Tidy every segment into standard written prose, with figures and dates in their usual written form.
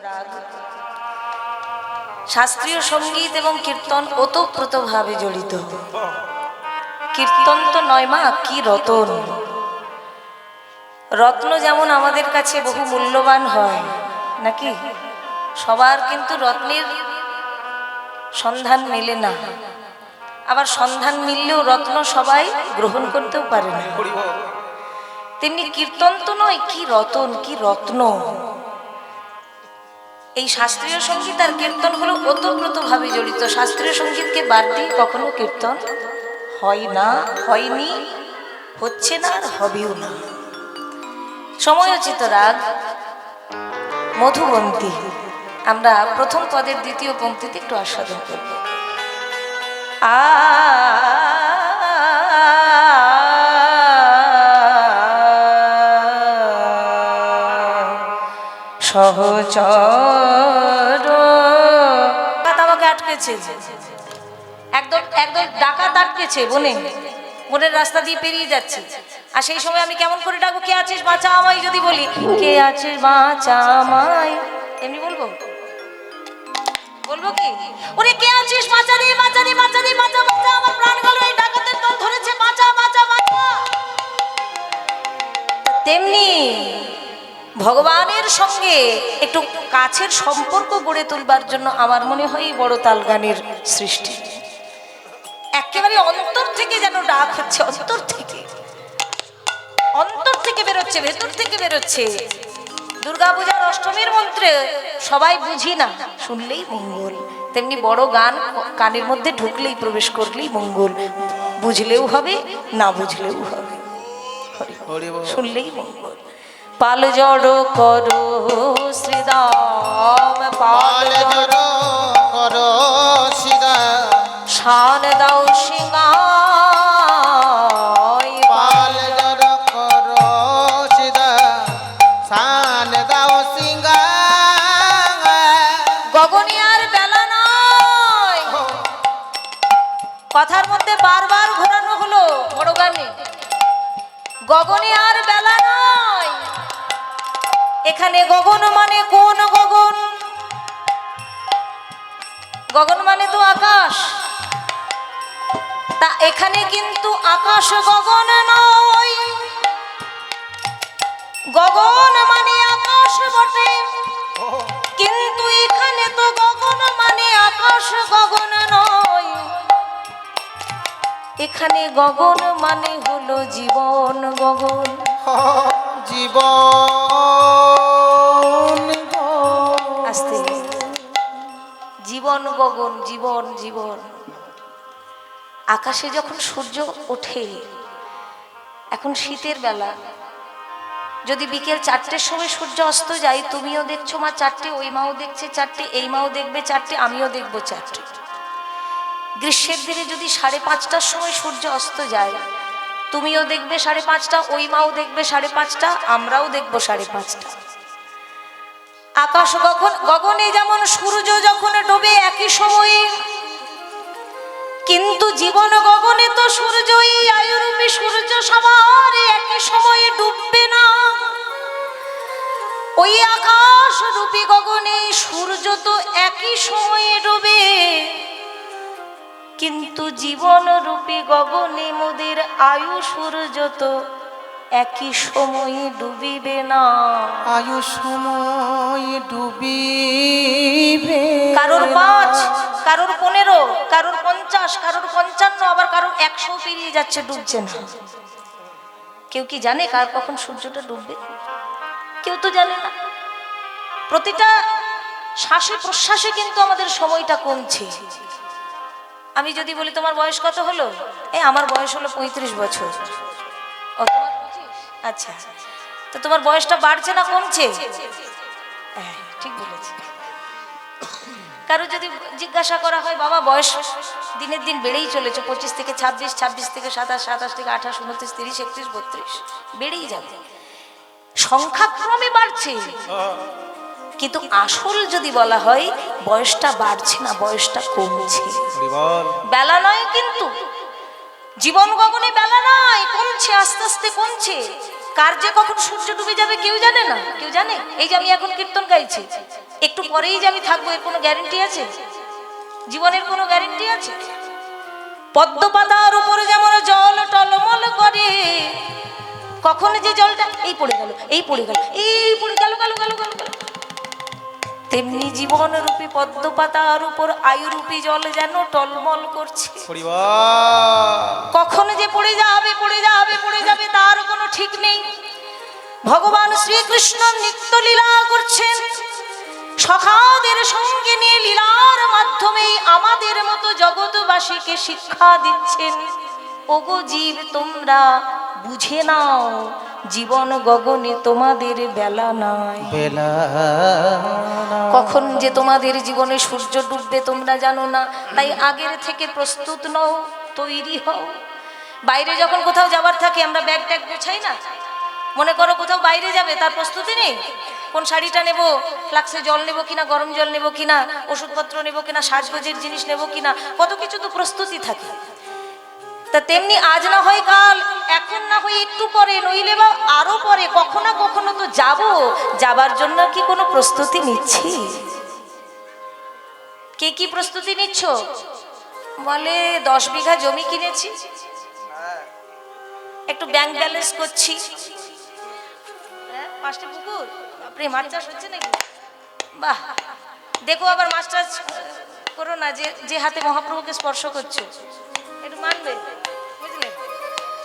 রাগ শাস্ত্রীয় সঙ্গীত এবং কীর্তন ওতপ্রোতভাবে জড়িত। কীর্তন তো নয় মা, কি রতন। রত্ন যেমন আমাদের কাছে বহু মূল্যবান হয় নাকি, সবার কিন্তু রত্নের সন্ধান মেলে না, আবার সন্ধান মিললেও রত্ন সবাই গ্রহণ করতেও পারে না। তেমনি কীর্তন তো নয়, কি রতন, কি রত্ন। এই শাস্ত্রীয় সঙ্গীত আর কীর্তন হলো ওতপ্রোতভাবে জড়িত। শাস্ত্রীয় সঙ্গীতকে বাদ দিয়ে কখনো কীর্তন হয় না, হয়নি, হচ্ছে না, আর হবেও না। সময়োচিত রাগ মধুবন্তী আমরা প্রথম পদের দ্বিতীয় পংক্তিতে একটু আস্বাদন করব। সহচর আমাকে আটকেছে, একদম একদম ডাকাত আটকেছে বনে, বনের রাস্তা দিয়ে পেরিয়ে যাচ্ছে। আর সেই সময় আমি কেমন করে ডাকবো, কে আছিস বাঁচা আমায়? যদি বলি কে আছিস বাঁচা আমায়, এমনি বলবো? বলবো কি, ওরে কে আছিস বাঁচা রে, বাঁচা রে, বাঁচা রে, বাঁচা, বাঁচা, আমার প্রাণ গেল, এই ডাকাতের দল ধরেছে, বাঁচা, বাঁচা, বাঁচা। তেমনি ভগবানের সঙ্গে একটু কাছের সম্পর্ক গড়ে তুলবার জন্য আমার মনে হয় বড় তাল গানের সৃষ্টি। একেবারে অন্তর থেকে যেন ডাক হচ্ছে, অন্তর থেকে, অন্তর থেকে বেরোচ্ছে, ভেতর থেকে বেরোচ্ছে। দুর্গা পূজার অষ্টমীর মন্ত্রে সবাই বুঝি না, শুনলেই মঙ্গল। তেমনি বড় গান কানের মধ্যে ঢুকলেই, প্রবেশ করলেই মঙ্গল। বুঝলেও হবে, না বুঝলেও হবে, শুনলেই মঙ্গল। পাল জড় করো শ্রীরাম, পাল জড় করো শ্রীরাম, শান দাও সিংহায়, পাল জড় করো শ্রীরাম, শান দাও সিংহায়। গগনে আর বেলা নয়, কথার মধ্যে বারবার ঘোরানো হলো বড় গানে, গগনে আর বেলা নয়। এখানে গগন মানে কোন গগন? গগন মানে তো আকাশ, তা এখানে কিন্তু আকাশ গগন নয়। গগন মানে আকাশ বটে, কিন্তু এখানে তো গগন মানে আকাশ গগন নয়। এখানে গগন মানে হলো জীবন গগন, জীবন, আস্তে জীবন গগন, জীবন, জীবন। আকাশে যখন সূর্য ওঠে, এখন শীতের বেলা, যদি বিকেল 4টের সময় সূর্য অস্ত যায়, তুমিও দেখছো মা 4টে, ওই মাও দেখছে 4টে, এই মাও দেখবে 4টে, আমিও দেখবো 4টে। গ্রীষ্মের দিনে যদি 5:30টার সময় সূর্য অস্ত যায়, তুমিও দেখবে 5:30টা, ওই মাও দেখবে 5:30টা, আমরাও দেখবো 5:30টা। আকাশ গগনে যেমন সূর্য যখন ডোবে একই সময়ে, কিন্তু জীবন গগনে তো সূর্যই, আয়ুরূপী সূর্য সবার একই সময়ে ডুববে না। ওই আকাশ রূপী গগনে সূর্য তো একই সময়ে ডোবে, কিন্তু জীবন রূপী গগনে মোদের আয়ু সূর্য তো একই সময়ে ডুবিবে না। আয়ু সময় ডুবিবে, কারোর 5, কারোর 15, কারোর 50, কারোর 55, আবার কারোর 100 পেরিয়ে যাচ্ছে, ডুবছে না। কেউ কি জানে কার কখন সূর্যটা ডুববে? কেউ তো জানে না। প্রতিটা শ্বাসে প্রশ্বাসে কিন্তু আমাদের সময়টা কমছে। আমি যদি বলি তোমার বয়স কত হলো, আমার বয়স হলো 35 বছর। ও তোমার 25? আচ্ছা, তো তোমার বয়সটা বাড়ছে না কমছে? হ্যাঁ, ঠিক বলেছি। কারো যদি জিজ্ঞাসা করা হয়, বাবা বয়স দিনের দিন বেড়েই চলেছে, 25 থেকে 26, 26 থেকে 27, 27 থেকে 28, 29, 30, 31, 32, বেড়েই যাবে, সংখ্যাক্রমে বাড়ছে। কিন্তু আসল যদি বলা হয়, বয়সটা বাড়ছে না, বয়সটা কমছে। বেলা নয়, কিন্তু জীবন গগনে বেলা নয়, কমছে, আস্তে আস্তে কমছে। কার যে কখন সূর্য ডুবে যাবে কেউ জানে না। কেউ জানে? এই যে আমি এখন কীর্তন গাইছি, একটু পরেই যে আমি থাকবো এর কোনো গ্যারেন্টি আছে? জীবনের কোনো গ্যারেন্টি আছে? পদ্ম পাতার উপরে যেমন জল টলমল করে, কখন যে জলটা এই পড়ে গেল, এই পড়ে গেল, এই পড়ে গেল গেল গেল গেল গেল, তেমনি জীবন রূপী পদ্ম পাতার উপর আয়ুরূপী জল যেন টলমল করছে। কখন যে পড়ে যাবে পড়ে যাবে পড়ে যাবে তার কোনো ঠিক নেই। ভগবান শ্রীকৃষ্ণ নিত্য লীলা করছেন, সখাদের সঙ্গে নিয়ে লীলার মাধ্যমে আমাদের মতো জগৎবাসীকে শিক্ষা দিচ্ছেন। ওগো জীব তোমরা বুঝে নাও, জীবন গগনে তোমাদের বেলা নাই। কখন যে তোমাদের জীবনে সূর্য ডুববে তোমরা জানো না, তাই আগের থেকে প্রস্তুত নও, তৈরি হও। বাইরে যখন কোথাও যাবার থাকে আমরা ব্যাগ ট্যাগ গোছাই না? মনে করো কোথাও বাইরে যাবে, তার প্রস্তুতি নেই। কোন শাড়িটা নেব, ফ্লাক্সে জল নেব কিনা, গরম জল নেব কিনা, ওষুধপত্র নেব কিনা, সাজগোজের জিনিস নেব কিনা, কত কিছু তো প্রস্তুতি থাকে। তা তেমনি আজ না হয় কাল, এখন না হয় একটু পরে, নইলে বা আরো পরে, কখনো কখনো তো যাব। যাবার জন্য কি কোনো প্রস্তুতি নিচ্ছি? কে কি প্রস্তুতি নিচ্ছ? বলে 10 বিঘা জমি কিনেছি, একটু ব্যাংক ব্যালেন্স করছি। 5টা পুকুর, আপনি মাছ চাষ হচ্ছে নাকি? বাহ, দেখো আবার মাছ চাষ করো না, যে হাতে মহাপ্রভুকে স্পর্শ করছো একটু মানবে, বুঝলে?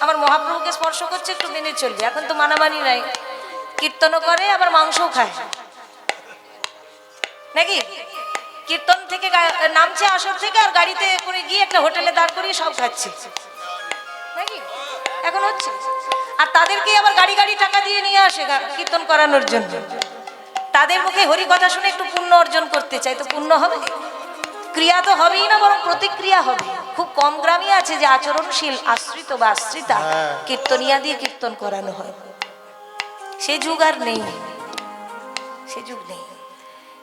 আমার মহাপ্রভুকে স্পর্শ করছে, একটু মেনে চলবে। এখন তো মানামানি নাই, কীর্তনও করে আবার মাংসও খায় নাকি? কীর্তন থেকে নামছে আসর থেকে, আর গাড়িতে করে গিয়ে একটা হোটেলে দাঁড় করিয়ে সব খাচ্ছে নাকি? এখন হচ্ছে। আর তাদেরকে আবার গাড়ি গাড়ি টাকা দিয়ে নিয়ে আসে কীর্তন করানোর জন্য। তাদের মুখে হরি কথা শুনে একটু পুণ্য অর্জন করতে চাই, তো পুণ্য হবে? ক্রিয়া তো হবেই না, বরং প্রতিক্রিয়া হবে। খুব কম গ্রামই আছে যে আচরণশীল আশ্রিত বা আশ্রিতা কীর্তনিয়া দিয়ে কীর্তন করানো হয়। সে যুগ আর নেই, সে যুগ নেই।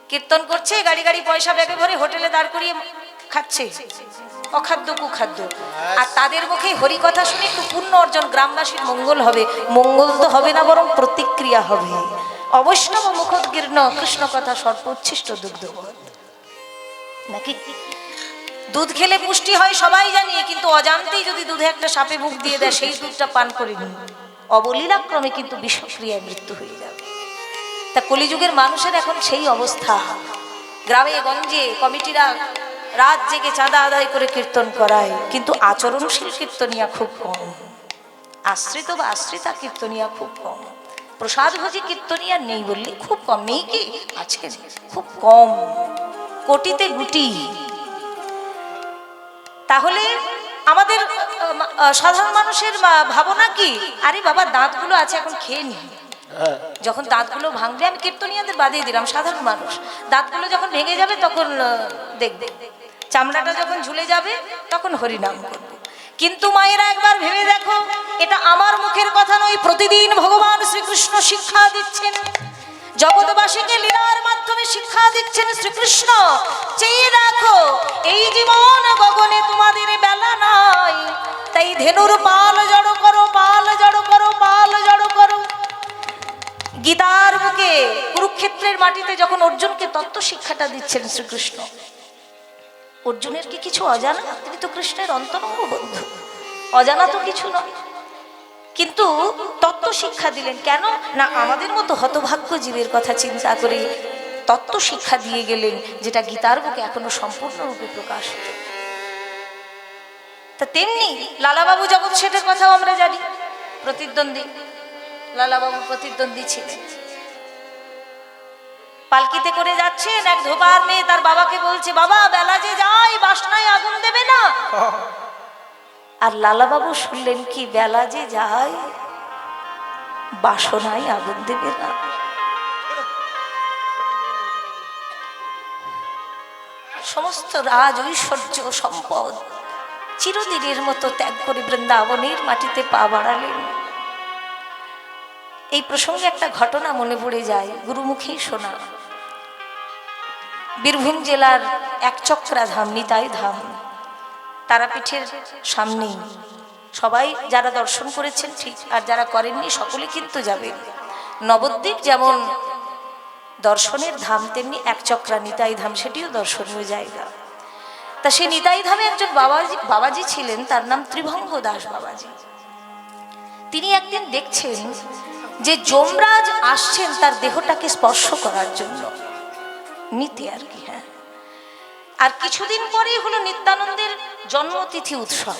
কীর্তন করছে, গাড়ি গাড়ি পয়সা ব্যাগে ভরে হোটেলে দাঁড় করিয়ে খাচ্ছে, অখাদ্য কুখাদ্য। আর তাদের মুখে হরি কথা শুনে একটু পুণ্য অর্জন, গ্রামবাসীর মঙ্গল হবে। মঙ্গল তো হবে না, বরং প্রতিক্রিয়া হবে। অবৈষ্ণব মুখোদ্গীর্ণ কৃষ্ণ কথা সর্বোচ্ছিষ্ট দুগ্ধ নাকি? দুধ খেলে পুষ্টি হয় সবাই জানি, কিন্তু অজান্তেই যদি দুধে একটা সাপে মুখ দিয়ে দেয়, সেই দুধটা পান করে নিন, অবলীলাক্রমে কিন্তু বিষক্রিয়ায় মৃত্যু হয়ে যাবে। তা কলিযুগের মানুষের এখন সেই অবস্থা। গ্রামে গঞ্জে কমিটিরা রাত জেগে চাঁদা আদায় করে কীর্তন করায়, কিন্তু আচরণশীল কীর্তনিয়া খুব কম, আশ্রিত বা আশ্রিতা কীর্তনিয়া খুব কম, প্রসাদভোজী কীর্তনিয়া নেই বললে খুব কম। নেই কি? আছে, খুব কম, কোটিতে গুটি। তাহলে আমাদের সাধারণ মানুষের ভাবনা কি? আরে বাবা, দাঁতগুলো আছে, এখন খেয়ে নি। যখন দাঁতগুলো ভাঙবে, আমি কীর্তনিয়াদের বাদিয়ে দিলাম, সাধারণ মানুষ, দাঁতগুলো যখন ভেঙে যাবে তখন দেখবে, চামড়াটা যখন ঝুলে যাবে তখন হরিনাম করব। কিন্তু মায়েরা একবার ভেবে দেখো, এটা আমার মুখের কথা নয়, প্রতিদিন ভগবান শ্রীকৃষ্ণ শিক্ষা দিচ্ছেন, জগৎবাসীকে লীলার মাধ্যমে শিক্ষা দিচ্ছেন শ্রীকৃষ্ণ। চেয়ে দেখো, এই জীবন গগনে তোমাদের বেলা নাই, তাই ধেনুর পাল জড়ো করো, পাল জড়ো করো, পাল জড়ো করো। গীতার বুকে কুরুক্ষেত্রের মাটিতে যখন অর্জুনকে তত্ত্ব শিক্ষাটা দিচ্ছেন শ্রীকৃষ্ণ, অর্জুনের কি কিছু অজানা? তিনি তো কৃষ্ণের অন্তরঙ্গ বন্ধু, অজানা তো কিছু নয়। কিন্তু তত্ত্ব শিক্ষা দিলেন কেন? না আমাদের মতো হতভাগ্য জীবের কথা চিন্তা করে তত্ত্ব শিক্ষা দিয়ে গেলেন, যেটা গীতার বুকে এখনো সম্পূর্ণরূপে প্রকাশিত। তা তেমনি লালাবাবু জগৎ শেঠের কথাও আমরা জানি, প্রতিদ্বন্দ্বী। লালাবাবু প্রতিদ্বন্দ্বী ছিলেন। পালকিতে করে যাচ্ছেন, এক ধোপার মেয়ে তার বাবাকে বলছে, বাবা বেলা যে যায়, বাসনায় আগুন দেবে না? আর লালাবাবু শুনলেন কি, বেলা যে যায়, বাসনায় আগুন দেবে না? সমস্ত রাজ ঐশ্বর্য সম্পদ চিরদিনের মতো ত্যাগ করে বৃন্দাবনের মাটিতে পা বাড়ালেন। এই প্রসঙ্গে একটা ঘটনা মনে পড়ে যায়, গুরুমুখেই শোনা। বীরভূম জেলার একচক্রা ধাম, নিতাই ধাম, তারাপীঠের সামনেই। সবাই যারা দর্শন করেছেন ঠিক, আর যারা করেননি সকলে কিন্তু যাবেন। নবদ্বীপ যেমন দর্শনের ধাম তেমনি একচক্রা নিতাই ধাম, সেটিও দর্শনীয় জায়গা। তা সেই নিতাই ধামে একজন বাবাজি ছিলেন, তার নাম ত্রিভঙ্গ দাস বাবাজি। তিনি একদিন দেখছেন যে যমরাজ আসছেন তার দেহটাকে স্পর্শ করার জন্য, নিতে আর কি। হ্যাঁ, আর কিছুদিন পরেই হলো নিত্যানন্দের জন্মতিথি উৎসব।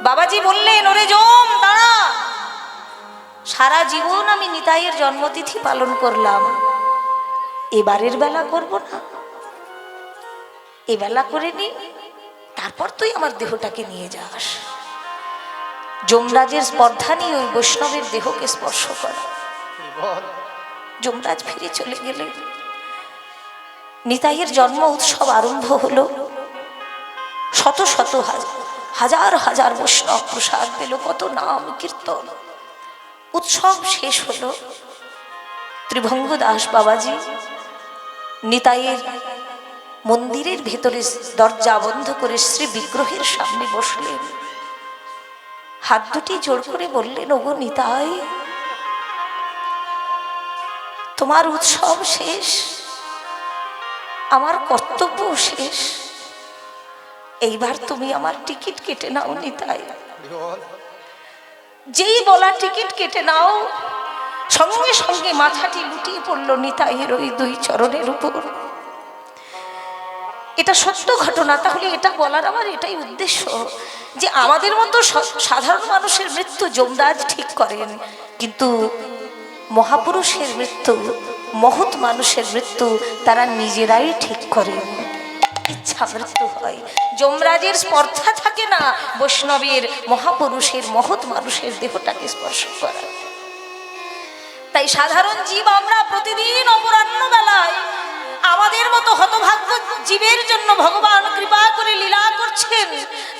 বাবাজি বললেন, ওরে যম দাঁড়া, সারা জীবন আমি নিতাইয়ের জন্মতিথি পালন করলাম, এবারের বেলা করব না, এবেলা করে নি, তারপর তুই আমার দেহটাকে নিয়ে যাস। যমরাজের স্পর্ধা নিয়ে ওই বৈষ্ণবের দেহকে স্পর্শ করা। যমরাজ ফিরে চলে গেলেন। নিতাইয়ের জন্ম উৎসব আরম্ভ হলো। শত শত হাজার হাজার বৈষ্ণব প্রসাদ পেল, কত নাম কীর্তন। উৎসব শেষ হলো। ত্রিভঙ্গ দাস বাবাজি নিতাইয়ের মন্দিরের ভেতরে দরজা বন্ধ করে শ্রী বিগ্রহের সামনে বসলেন। হাত দুটি জোর করে বললেন, ওগো নিতাই, তোমার উৎসব শেষ, আমার কর্তব্য শেষ, এইবার তুমি আমার টিকিট কেটে নাও নিতাই। যেই বলা টিকিট কেটে নাও, সঙ্গে সঙ্গে মাথাটি লুটিয়ে পড়ল নিতাইয়ের ওই দুই চরণের উপর। এটা সত্য ঘটনা। তাহলে এটা বলার আমার এটাই উদ্দেশ্য যে আমাদের মতো সাধারণ মানুষের মৃত্যু যমরাজ ঠিক করেন, কিন্তু মহাপুরুষের মৃত্যু, মহৎ মানুষের মৃত্যু তারা নিজেরাই ঠিক করেন। ইচ্ছা মৃত্যু হয়। যমরাজের স্পর্ধা থাকে না বৈষ্ণবের, মহাপুরুষের, মহৎ মানুষের দেহটাকে স্পর্শ করা। তাই সাধারণ জীব আমরা প্রতিদিন অপরাহ্ন বেলায় আমাদের মতো হতভাগ্য জীবের জন্য ভগবান কৃপা করে লীলা করছেন।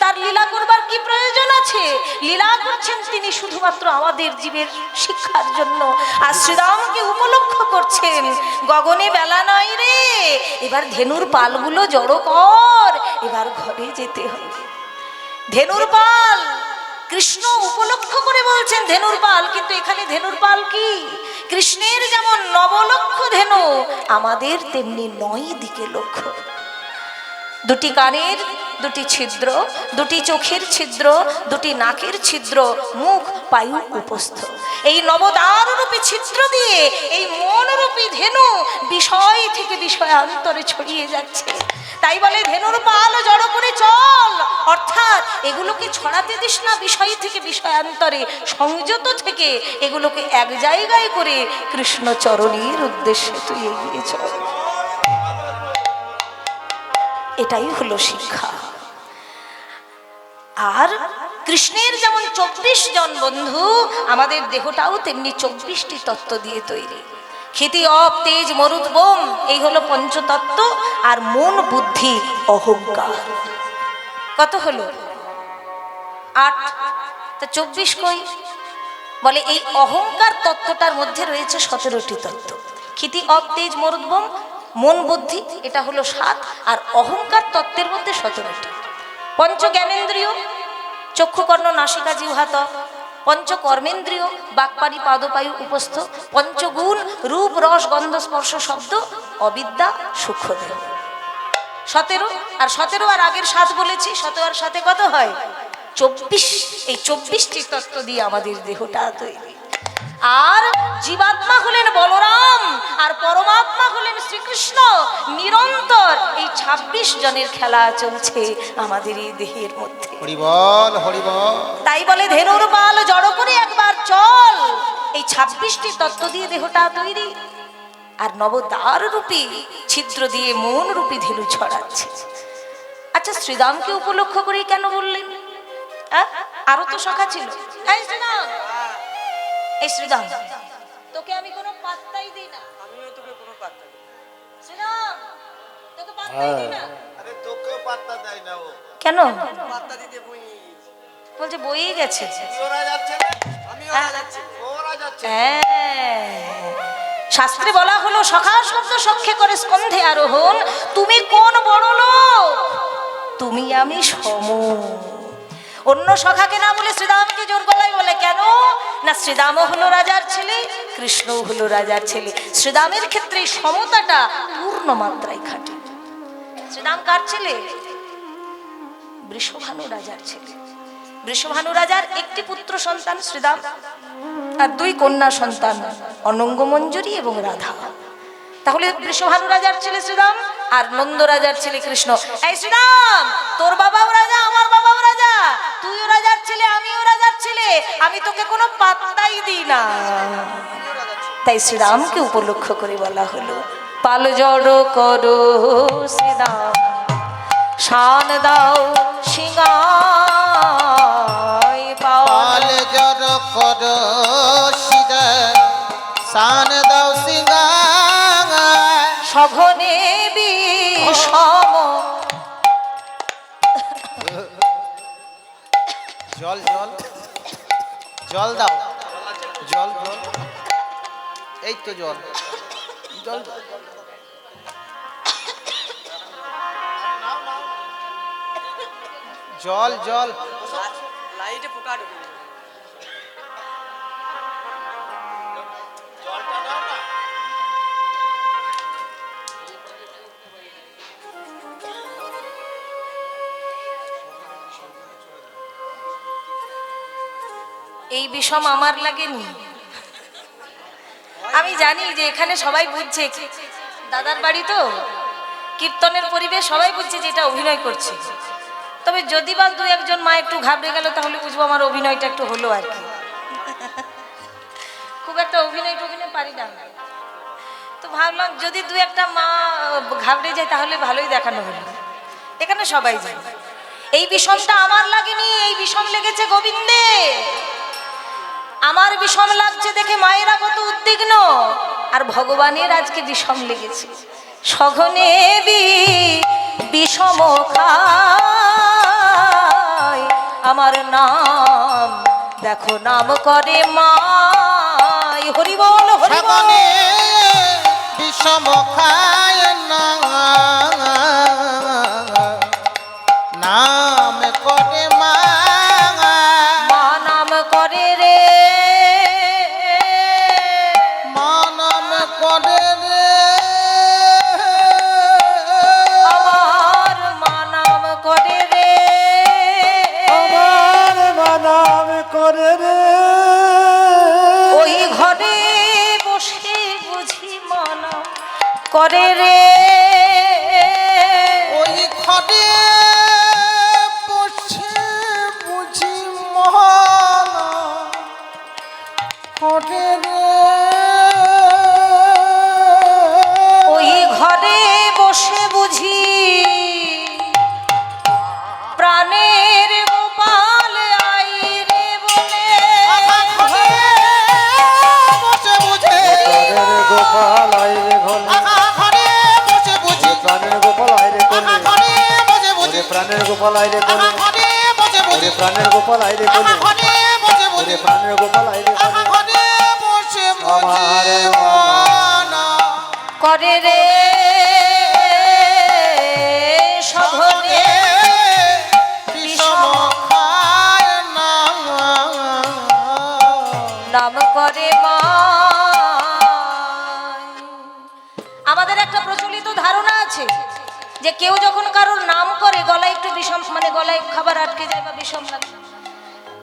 তার লীলা করবার কি প্রয়োজন আছে? লীলা করছেন তিনি শুধুমাত্র আমাদের জীবের শিক্ষার জন্য। আর শ্রীরামকে উপলক্ষ করছেন, গগনে বেলা নয় রে, এবার ধেনুর পালগুলো জড়ো কর, এবার ঘরে যেতে হবে। ধেনুর পাল কৃষ্ণ উপলক্ষ করে বলছেন ধেনুর পাল, কিন্তু এখানে ধেনুর পাল কি? কৃষ্ণের যেমন নবলক্ষ ধেনু, আমাদের তেমনি 9 দিকে লক্ষ্য। দুটি কানের দুটি ছিদ্র, দুটি চোখের ছিদ্র, দুটি নাকের ছিদ্র, মুখ পায়ু উপস্থ। এই নবদ্বাররূপী ছিদ্র দিয়ে এই মনরূপী ধেনু বিষয় থেকে বিষয়ান্তরে ছড়িয়ে যাচ্ছে। তাই বলে ধেনুর পাল জড়ো করে চল, অর্থাৎ এগুলোকে ছড়াতে দিস না বিষয় থেকে বিষয়ান্তরে, সংযত থেকে এগুলোকে এক জায়গায় করে কৃষ্ণ চরণের উদ্দেশ্যে তুই এগিয়ে চল। এটাই হলো শিক্ষা। আর কৃষ্ণের যেমন 24 জন বন্ধু, আমাদের দেহটাও তেমনি 24টি তত্ত্ব দিয়ে তৈরি। ক্ষিতি, অপ, তেজ, মরুদ, বোম, এই হলো পঞ্চতত্ত্ব। আর মন, বুদ্ধি, অহংকার কত হলো? 8। তা 24 কই? বলে এই অহংকার তত্ত্বটার মধ্যে রয়েছে 17টি তত্ত্ব। ক্ষিতি, অপ, তেজ, মরুদ, বোম, মন, বুদ্ধি, এটা হলো 7। আর অহংকার তত্ত্বের মধ্যে 17টি। পঞ্চ জ্ঞানেন্দ্রিয়, চক্ষু, কর্ণ, নাসিকা, জিহ্বা, ত্বক। পঞ্চ কর্মেন্দ্রিয়, বাক্পানি, পাদপায়ু, উপস্থ। পঞ্চগুণ, রূপ, রস, গন্ধ, স্পর্শ, শব্দ, অবিদ্যা, সূক্ষ্মদেহ। 17। আর 17 আর আগের 7 বলেছি, 17 আর 7 কত হয়? 24। এই 24টি তত্ত্ব দিয়ে আমাদের দেহটা তৈরি। আর জীবাত্মা হলেন বলরাম, আর পরমাত্মা হলেন শ্রীকৃষ্ণ। নিরন্তর এই 26 জনের খেলা চলছে আমাদের এই দেহের মধ্যে। হরি বল, হরি বল। তাই বলে ধেনুর পাল জড়ো করে একবার চল। এই 26টি তত্ত্ব দিয়ে দেহটা তৈরি। আর নবদ্বার রূপী ছিদ্র দিয়ে মন রূপী ধেনু ছড়াচ্ছে। আচ্ছা, শ্রীরামকে উপলক্ষ করে কেন বললেন? আরো তো সখা ছিল। এই শ্রীরাম, এই শ্রীরাম, তোকে আমি কোনো পাত্তাই দিই না। আমিও তোকে কোনো পাত্তা দিই না। শ্রীরাম, তোকে পাত্তাই দিই না। আরে তোকে পাত্তা দেয় না ও। কেন? পাত্তা দিতে বই বলছে, বইই গেছে। ওরা যাচ্ছে না, আমিও যাচ্ছি। ওরা যাচ্ছে। শাস্ত্রে বলা হলো, সখা শব্দ সখ্যে করে স্কন্ধে আরোহণ। তুমি কোন বড় লোক? তুমি আমি সম। অন্য সখাকে না বলে শ্রীরামকে জোর গলায় বলে, কেন? না শ্রীরামও হলো রাজার ছেলে, কৃষ্ণও হলো রাজার ছেলে। শ্রীরামের ক্ষেত্রে সমতাটা পূর্ণ মাত্রায় খাটে। শ্রীরাম কার ছেলে? বৃষভানু রাজার ছেলে। বৃষভানু রাজার একটি পুত্র সন্তান শ্রীরাম, আর দুই কন্যা সন্তান অনঙ্গ মঞ্জুরি এবং রাধা। তাহলে বৃষভানু রাজার ছেলে শ্রীরাম আর নন্দ রাজার ছেলে কৃষ্ণ। এই শ্রীরাম, তোর বাবাও রাজা, আমার বাবাও রাজা, তুইও রাজার ছেলে, আমিও রাজার ছেলে, আমি তোকে কোনো পাত্তাই দিই না। তাই শ্রীরামকে উপলক্ষ করে বলা হলো, পাল জড় করো শ্রীরাম, শান দাও সিংহাই, পাল জড় করো শ্রীরাম, শান দাও সিংহাই, সঘনে বিষম। জল জল জল দাও, জল জল, এই তো জল জল। জল জল লাইটে পোকা ঢুকে। এই বিষম আমার লাগেনি। আমি জানি যে এখানে সবাই বুঝছে, দাদার বাড়ি তো, কীর্তনের পরিবেশ, সবাই বুঝছে যে এটা অভিনয় করছে। তবে যদি বা দু একজন মা একটু ঘাবড়ে গেল তাহলে বুঝবো আমার অভিনয়টা একটু হলো আর কি। খুব একটা অভিনয় পারি না, তো ভাবলাম যদি দু একটা মা ঘাবড়ে যায় তাহলে ভালোই দেখানো হলো। এখানে সবাই যায়। এই বিষমটা আমার লাগেনি, এই বিষম লেগেছে গোবিন্দে। আমার বিষম লাগছে দেখে মায়েরা কত উদ্বিগ্ন, আর ভগবানের আজকে বিষম লেগেছে। সঘনে বিষম খায়, আমার নাম দেখো নাম করে মাই। হরি বল হরি বল। বিষম খায় না, নাম করে মা, মা নাম করে রে, মা নাম করে রে, আমার মা নাম করে রে, আমার মা নাম করে রে। ওই ঘরে বসে বুঝি মা নাম করে রে, ওই ঘরে বসে বুঝি মন করে রে, ওই ঘরে বসে বুঝি প্রাণের গোপাল আই রে বলে। বসে বুঝে গোপাল আইরে ঘরে, ঘরে বসে বুঝি, প্রাণের গোপাল আইরে কোলে, ঘরে বসে বুঝি, প্রাণের গোপাল আইরে কোলে, ঘরে বসে বুঝি, প্রাণের গোপাল আইরে কোলে, ঘরে বসে বুঝি, প্রাণের গোপাল আইরে কোলে, ঘরে বসে আমার বুঝি মন করে রে সঘনে বিষম খায় না, নাম করে মা। আমাদের একটা প্রচলিত ধারণা আছে যে কেউ যখন কারোর নাম করে গলায় একটু বিষম, মানে গলায় খাবার আটকে যায় বা বিষম লাগে।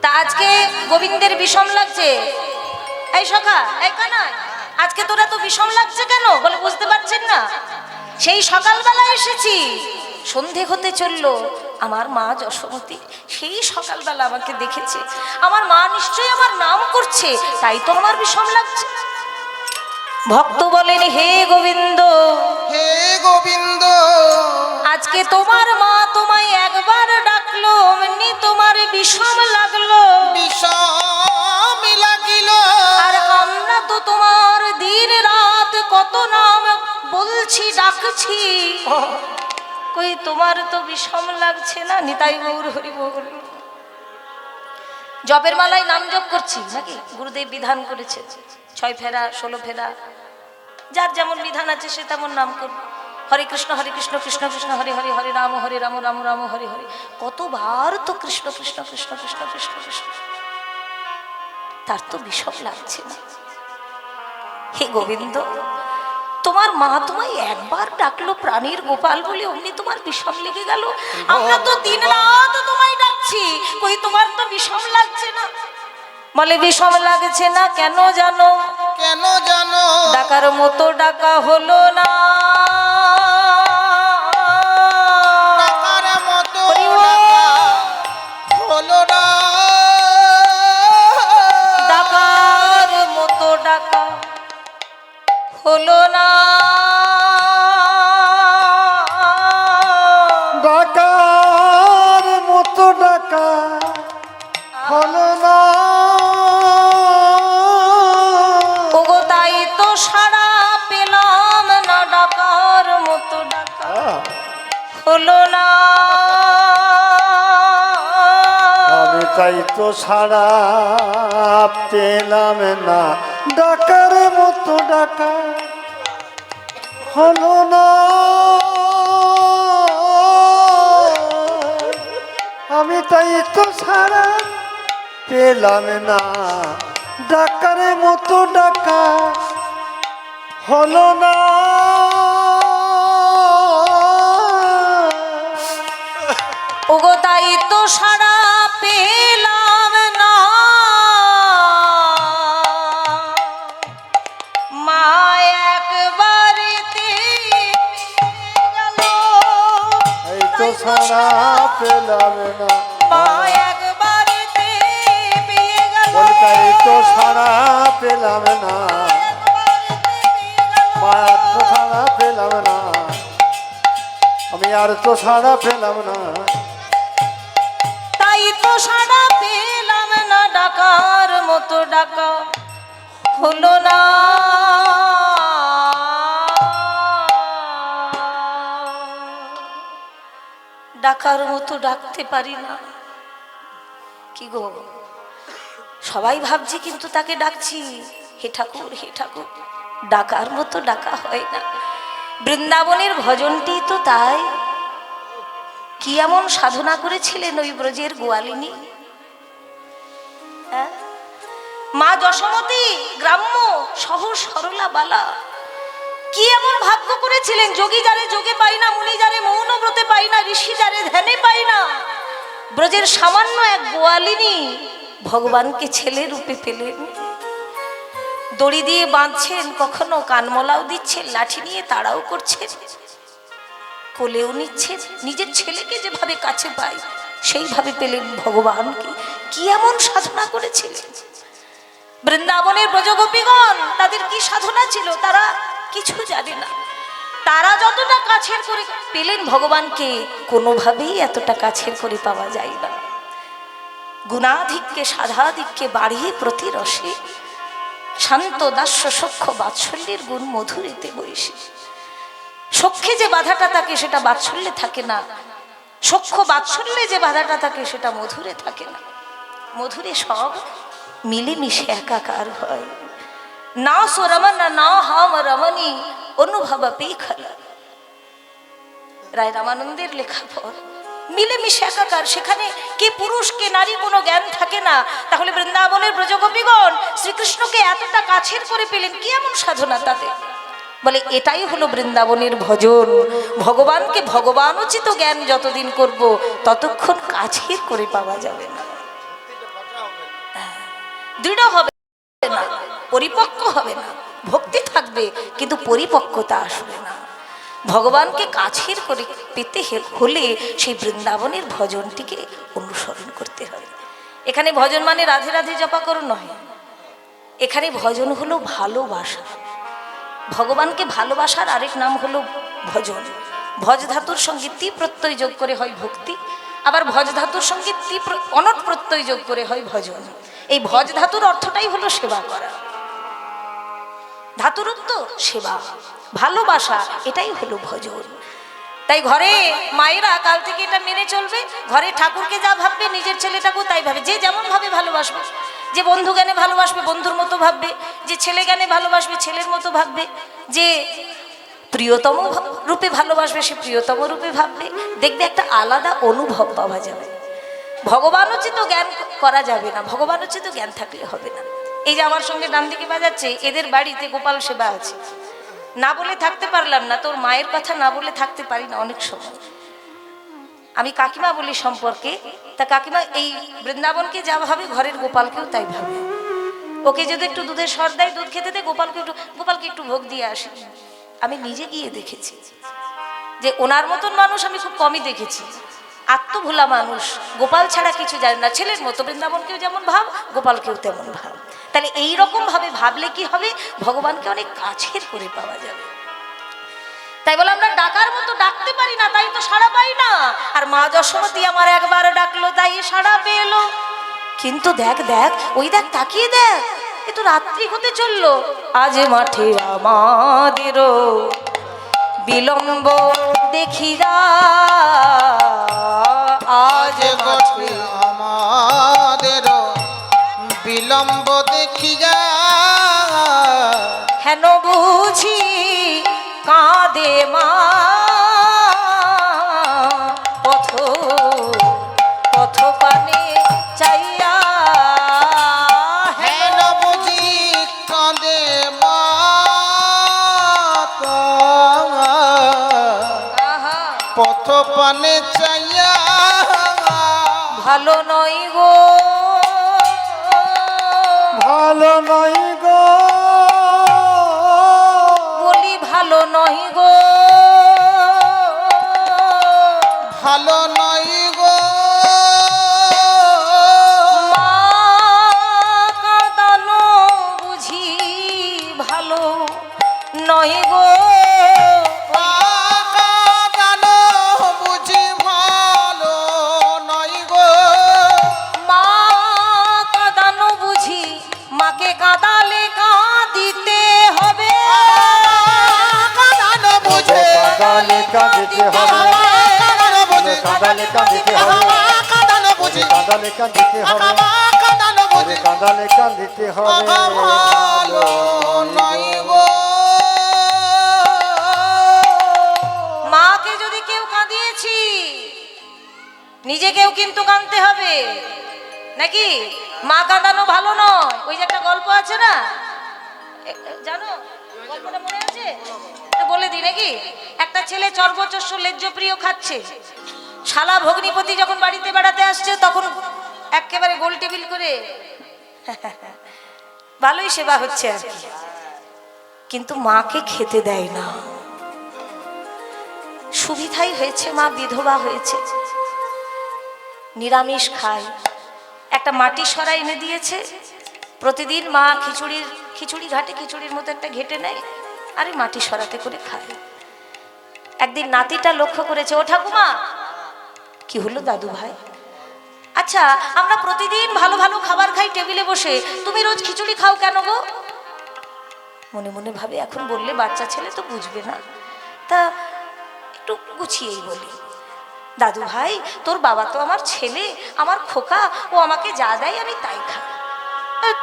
তা আজকে গোবিন্দের বিষম লাগছে। এই সখা, এই কানা, আজকে তোরা তো বিষম লাগছে কেন বলে বুঝতে পারছেন না? সেই সকালবেলা এসেছি, সন্ধে হতে চললো, আমার মা যশোমতী সেই সকালবেলা আমাকে দেখেছে, আমার মা নিশ্চয়ই আমার নাম করছে, তাই তো আমার বিষম লাগছে। ভক্ত বলেন, হে গোবিন্দ, হে গোবিন্দ, আজকে তোমার মা তোমায় একবার ডাকলো, অমনি তোমার বিষম লাগলো, বিষম লাগিল, আর আমরা তো তোমার দিন রাত কত নাম বলছি ডাকছি, কই তোমার তো বিষম লাগছে না? নিতাই গৌর হরি বল। জপের মালায় নাম জপ করছি নাকি? গুরুদেব বিধান করেছে 6 ফেরা 16 ফেরা, যার যেমন বিধান আছে সে তেমন নাম করবে। হরে কৃষ্ণ কৃষ্ণ কৃষ্ণ হরে হরে, হরে রাম রাম রাম হরে হরে। কতবার তো কৃষ্ণ কৃষ্ণ কৃষ্ণ কৃষ্ণ কৃষ্ণ কৃষ্ণ। তার তো বিষম লাগছে না। হে গোবিন্দ, তোমার মা তোমায় একবার ডাকলো প্রাণীর গোপাল বলে, অমনি তোমার বিষম লেগে গেল। আমরা তো দিন রাত তোমায় ডাকছি, কই তোমার তো বিষম লাগছে না। বলে বিষম লাগছে না কেন জানো? কেন জানো? ডাকার মতো ডাকা হলো না। টাকার মতো হরি বল। টাকা হলো না। ডাকার মতো ডাকা হলো না। ডাকার মতো ডাকা হলো না। ওগো তাই তো সাড়া পেলাম না, ডাকার মতো ডাকা হলো না। আমি তাই তো সাড়া পেলাম না, ডাকার মতো ডাকা হলো না। আমি তাই তো সাড়া পেলাম না, ডাকার মতো ডাকা হলো না। ওগো তাই তো সাড়া পেলাম না, মা একবারেতে গেল। এই তো সাড়া পেলাম না, মা একবারেতে পেয়ে গেল। বলি তাই তো সাড়া পেলাম না, মায়ার তো সাড়া পেলাম না, আমি আর তো সাড়া পেলাম না। তাই তো সাড়া পেলাম না, ডাকার মতো ডাকা হলো না। ডাকার মতো ডাকতে পারি না। কি গো, সবাই ভাবছি কিন্তু তাকে ডাকছি, হে ঠাকুর হে ঠাকুর, ডাকার মতো ডাকা হয় না। বৃন্দাবনের ভজনটি তো তাই। কি এমন সাধনা করেছিলেন ওই ব্রজের গোয়ালিনী। হ্যাঁ? মা যশোমতী গ্রাম্য সহজ সরলা বালা কি এমন ভাগ্য করেছিলেন। যোগী যারে যোগে পাই না, মুনি যারে মৌন ব্রতে পাই না, ঋষি যারে ধ্যানে পাই না, ব্রজের সামান্য এক গোয়ালিনী ভগবানকে ছেলে রূপে পেলেন। দড়ি দিয়ে বাঁধছেন, কখনো কানমলাও দিচ্ছেন, লাঠি নিয়ে তাড়াও করছেন, কোলেও নিচ্ছেন। নিজের ছেলেকে যেভাবে কাছে পায় সেইভাবে পেলেন ভগবানকে। কি এমন সাধনা করেছিলেন বৃন্দাবনের ব্রজগোপীগণ। তাদের কি সাধনা ছিল তারা কিছু জানে না। তারা যতটা কাছের করে পেলেন ভগবানকে, কোনোভাবেই এতটা কাছের করে পাওয়া যায় না। গুণাধিক্যে সাধাধিক্যে বাড়িয়ে প্রতি রসে, শান্ত দাস্য সখ্য বাৎসল্যের গুণ মধুরেতে বৈশে। সখ্যে যে বাধাটা থাকে সেটা বাৎসল্যে থাকে না, সখ্য বাৎসল্যে যে বাধাটা থাকে সেটা মধুরে থাকে না। মধুরে সব মিলেমিশে একাকার হয়। না সো রমন না হাম রমণী অনুভব পেখলা। রায় রামানন্দের লেখা পর মিলেমিশে একাকার, সেখানে কে পুরুষ কে নারী কোনো জ্ঞান থাকে না। তাহলে বৃন্দাবনের ব্রজগোপীগণ শ্রীকৃষ্ণকে এতটা কাছের করে পেলেন, কি এমন সাধনা তাদের। বলে এটাই হলো বৃন্দাবনের ভজন। ভগবানকে ভগবানোচিত জ্ঞান যতদিন করব ততক্ষণ কাছের করে পাওয়া যাবে না, দৃঢ় হবে না, পরিপক্ক হবে না। ভক্তি থাকবে কিন্তু পরিপক্কতা আসবে না। ভগবানকে কাছের করে পেতে হলে সেই বৃন্দাবনের ভজনটিকে অনুসরণ করতে হবে। এখানে ভজন মানে রাধে রাধে জপা করো নয়, এখানে ভজন হলো ভালোবাসা। ভগবানকে ভালোবাসার আরেক নাম হলো ভজন। ভজ ধাতুর সঙ্গে তি প্রত্যয় যোগ করে হয় ভক্তি, আবার ভজ ধাতুর সঙ্গে অনট প্রত্যয় যোগ করে হয় ভজন। এই ভজ ধাতুর অর্থটাই হলো সেবা করা, ধাতুর উত্তর সেবা, ভালোবাসা, এটাই হলো ভজন। তাই ঘরে মায়েরা কাল থেকে এটা মেনে চলবে। ঘরে ঠাকুরকে যা ভাববে নিজের ছেলেটাকেও তাই ভাবে। যে যেমন ভাবে ভালোবাসবে, যে বন্ধু জ্ঞানে ভালোবাসবে বন্ধুর মতো ভাববে, যে ছেলে জ্ঞানে ভালোবাসবে ছেলের মতো ভাববে, যে প্রিয়তম রূপে ভালোবাসবে সে প্রিয়তম রূপে ভাববে। দেখবে একটা আলাদা অনুভব পাওয়া যাবে। ভগবানোচিত জ্ঞান করা যাবে না, ভগবানোচিত জ্ঞান থাকলে হবে না। এই যে আমার সঙ্গে ডান দিকে বাজাচ্ছে, এদের বাড়িতে গোপাল সেবা আছে। না বলে থাকতে পারলাম না, তোর মায়ের কথা না বলে থাকতে পারি না অনেক সময়। আমি কাকিমা বলি সম্পর্কে, তা কাকিমা এই বৃন্দাবনকে যা ভাবে ঘরের গোপালকেও তাই ভাবে। ওকে যদি একটু দুধের সর দেয়, দুধ খেতে দেয়, গোপালকে একটু ভোগ দিয়ে আসি। আমি নিজে গিয়ে দেখেছি যে ওনার মতন মানুষ আমি খুব কমই দেখেছি। আত্মভোলা মানুষ, গোপাল ছাড়া কিছু জানে না। ছেলের মতো বৃন্দাবনকেও যেমন ভাব, গোপালকেও তেমন ভাব। তাহলে এইরকম ভাবে ভাবলে কি হবে, ভগবানকে অনেক কাছের করে পাওয়া যাবে। তাই বলে আমরা ডাকার মতো ডাকতে পারি না, তাই তো সাড়া পাই না। আর মা যশোমতী আমার একবার ডাকলো, তাই সাড়া পেলো। কিন্তু দেখ দেখ, ওই দেখ, তাকিয়ে দেখ, এ তো রাত্রি হতে চললো। আজ মাঠে আমাদেরও বিলম্ব দেখিরা, আজ মাঠে আমাদের বিলম্ব দেখিয়া, হেন বুঝি কাঁদে মা, পথ পথ পানে চাইয়া, হেন বুঝি কাঁদে মা, পথ পানে চাইয়া। ভালো নয় গো, ভালো নয় গো, বলি ভালো নয় গো, ভালো নয় গো, মা কাঁদানো বুঝি ভালো নয় গো, কাঁদানো বুঝি ভালো নয় গো, মা কাঁদানো বুঝি, মাকে কাঁদালে কাঁদিতে হবে, কাঁদানো বুঝে কাঁদালে কাঁদিতে হবে, কাঁদানো বুঝে কাঁদালে কাঁদিতে হবে, কাঁদানো বুঝে কাঁদালে কাঁদিতে হবে, কাঁদানো বুঝে কাঁদালে কাঁদিতে হবে, ভালো নয় গো। মাকে যদি কেউ কাঁদিয়েছি, নিজেকেও কিন্তু কাঁদতে হবে নাকি? মা কাঁদানো ভালো নয়। ওই যে একটা গল্প আছে না, জানো গল্পটা মনে আছে? তো বলে দিই নাকি? একটা ছেলে চর্বচস্য লেজ্জপ্রিয় খাচ্ছে। শালা ভগ্নিপতি যখন বাড়িতে বেড়াতে আসছে, তখন একেবারে গোল টেবিল করে ভালোই সেবা হচ্ছে আর কি, কিন্তু মাকে খেতে দেয় না। সুবিধাই হয়েছে, মা বিধবা হয়েছে, নিরামিষ খায়। একটা মাটির সরা এনে দিয়েছে, প্রতিদিন মা খিচুড়ি ঘাটে, খিচুড়ির মতো একটা ঘেটে নেয়, আরে মাটি সরাতে করে খায়। একদিন নাতিটা লক্ষ্য করেছে, ও ঠাকুমা, কি হলো দাদু ভাই? আচ্ছা, আমরা প্রতিদিন ভালো ভালো খাবার খাই টেবিলে বসে, তুমি রোজ খিচুড়ি খাও কেন গো? মনে মনে ভাবে, এখন বললে বাচ্চা ছেলে তো বুঝবে না, তা একটু গুছিয়েই বলি। দাদু ভাই, তোর বাবা তো আমার ছেলে, আমার খোকা, ও আমাকে যা দেয় আমি তাই খাই।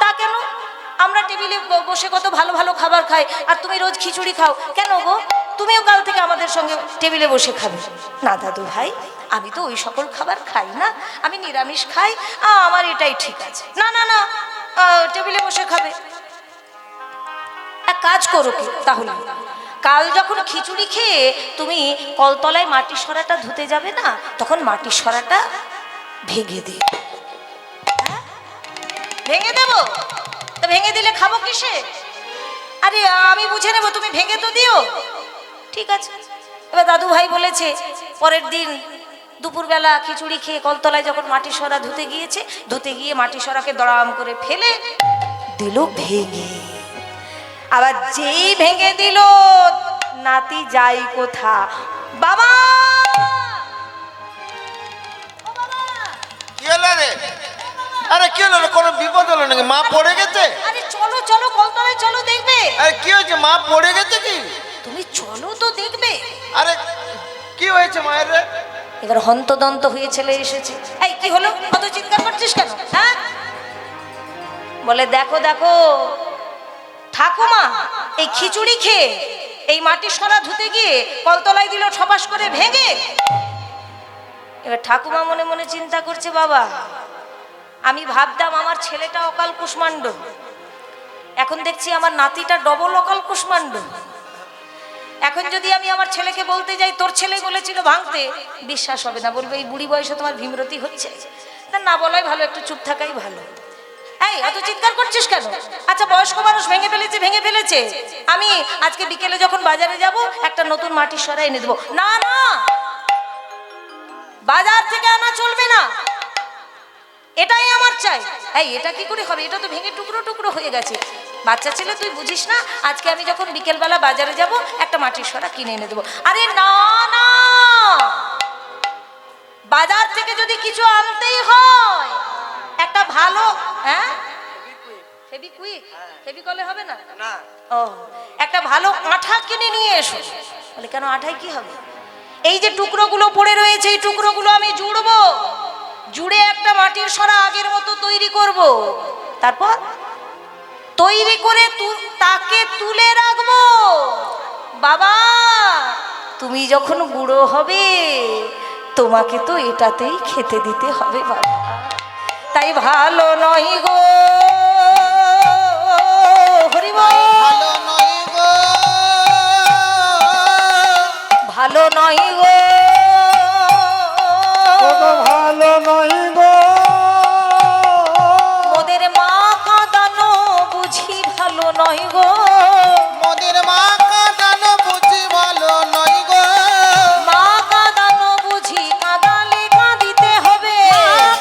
তা কেন? আমরা টেবিলে বসে কত ভালো ভালো খাবার খাই, আর তুমি রোজ খিচুড়ি খাও কেন গো? তুমিও কাল থেকে আমাদের সঙ্গে টেবিলে বসে খাবে। না দাদু ভাই, আমি তো ওই সকল খাবার খাই না, আমি নিরামিষ খাই, আমার এটাই ঠিক আছে। না না না, টেবিলে বসে খাবে। এক কাজ করো কি তাহলে, কাল যখন খিচুড়ি খেয়ে তুমি কলতলায় মাটির সরাটা ধুতে যাবে না, তখন মাটির সরাটা ভেঙে দিও। ভেঙে দেবো তো, ভেঙে দিলে খাবো কিসে? আরে আমি বুঝে নেবো, তুমি ভেঙে তো দিও। ঠিক আছে। এবার দাদু ভাই বলেছে, পরের দিন দুপুরবেলা খিচুড়ি খেয়ে কলতলায় যখন মাটির সরা ধুতে গিয়ে মাটির সরাকে দড়াম করে ফেলে দিল ভেঙে। আবার যেই ভেঙে দিল, নাতি যাই কোথা, বাবা কি হলো রে? আরে কি হলো? কোনো বিপদ হলো নাকি? মা পড়ে গেছে? আরে চলো চলো, কলতলায় চলো, দেখবে। আরে কি হয়েছে? মা পড়ে গেছে কি? তুমি চলো তো দেখবে। আরে কি হয়েছে মায়ের রে? এবার হন্তদন্ত হয়ে ছেলে এসেছে। এই কি হলো, কত চিৎকার করছিস কেন? হ্যাঁ, বলে দেখো দেখো ঠাকুমা, এই খিচুড়ি খেয়ে এই মাটির সরা ধুতে গিয়ে কলতলায় দিল ছপাস করে ভেঙে। এবার ঠাকুমা মনে মনে চিন্তা করছে, বাবা আমি ভাবতাম আমার ছেলেটা অকাল কুষ্মাণ্ড, এখন দেখছি আমার নাতিটা ডবল অকাল কুষ্মাণ্ড। এখন যদি আমি আমার ছেলেকে বলতে যাই তোর ছেলে বলেছিল ভাঙতে, বিশ্বাস হবে না, বলবে এই বুড়ি বয়সে তোমার ভীমরতি হচ্ছে। তা না বলাই ভালো, একটু চুপ থাকাই ভালো। এই এত চিৎকার করছিস কেন? আচ্ছা বয়স্ক মানুষ ভেঙে ফেলেছে, ভেঙে ফেলেছে, আমি আজকে বিকেলে যখন বাজারে যাব একটা নতুন মাটির সরা এনে দেবো। না না, বাজার থেকে আনা চলবে না, এটাই আমার চাই। এই এটা কি করে হবে? এটা তো ভেঙে টুকরো টুকরো হয়ে গেছে। বাচ্চা ছেলে তুই বুঝিস না, আজকে আমি যখন বিকেলবেলা বাজারে যাব একটা মাটির সরা কিনে এনে দেবো। আরে না না, বাজার থেকে যদি কিছু আনতেই হয় একটা ভালো, হ্যাঁ ফেবিকুইক, ফেবিকলে হবে না? ও একটা ভালো আঠা কিনে নিয়ে এসো। বলে কেন, আঠায় কি হবে? এই যে টুকরোগুলো পড়ে রয়েছে এই টুকরোগুলো আমি জুড়বো, জুড়ে একটা মাটির সরা আগের মতো তৈরি করব, তারপর তৈরি করে তাকে তুলে রাখবো। বাবা তুমি যখন বুড়ো হবে তোমাকে তো এটাতেই খেতে দিতে হবে বাবা, তাই ভালো নয় গো, হরি বল, ভালো নয় গো, ভালো নয় গো, ভালো নয় গো, মোদের মা কাঁদানো বুঝি ভালো নয় গো, মোদের মা কাঁদানো বুঝি ভালো নয় গো, মা কাঁদানো বুঝি কাঁদালে কাঁদিতে হবে,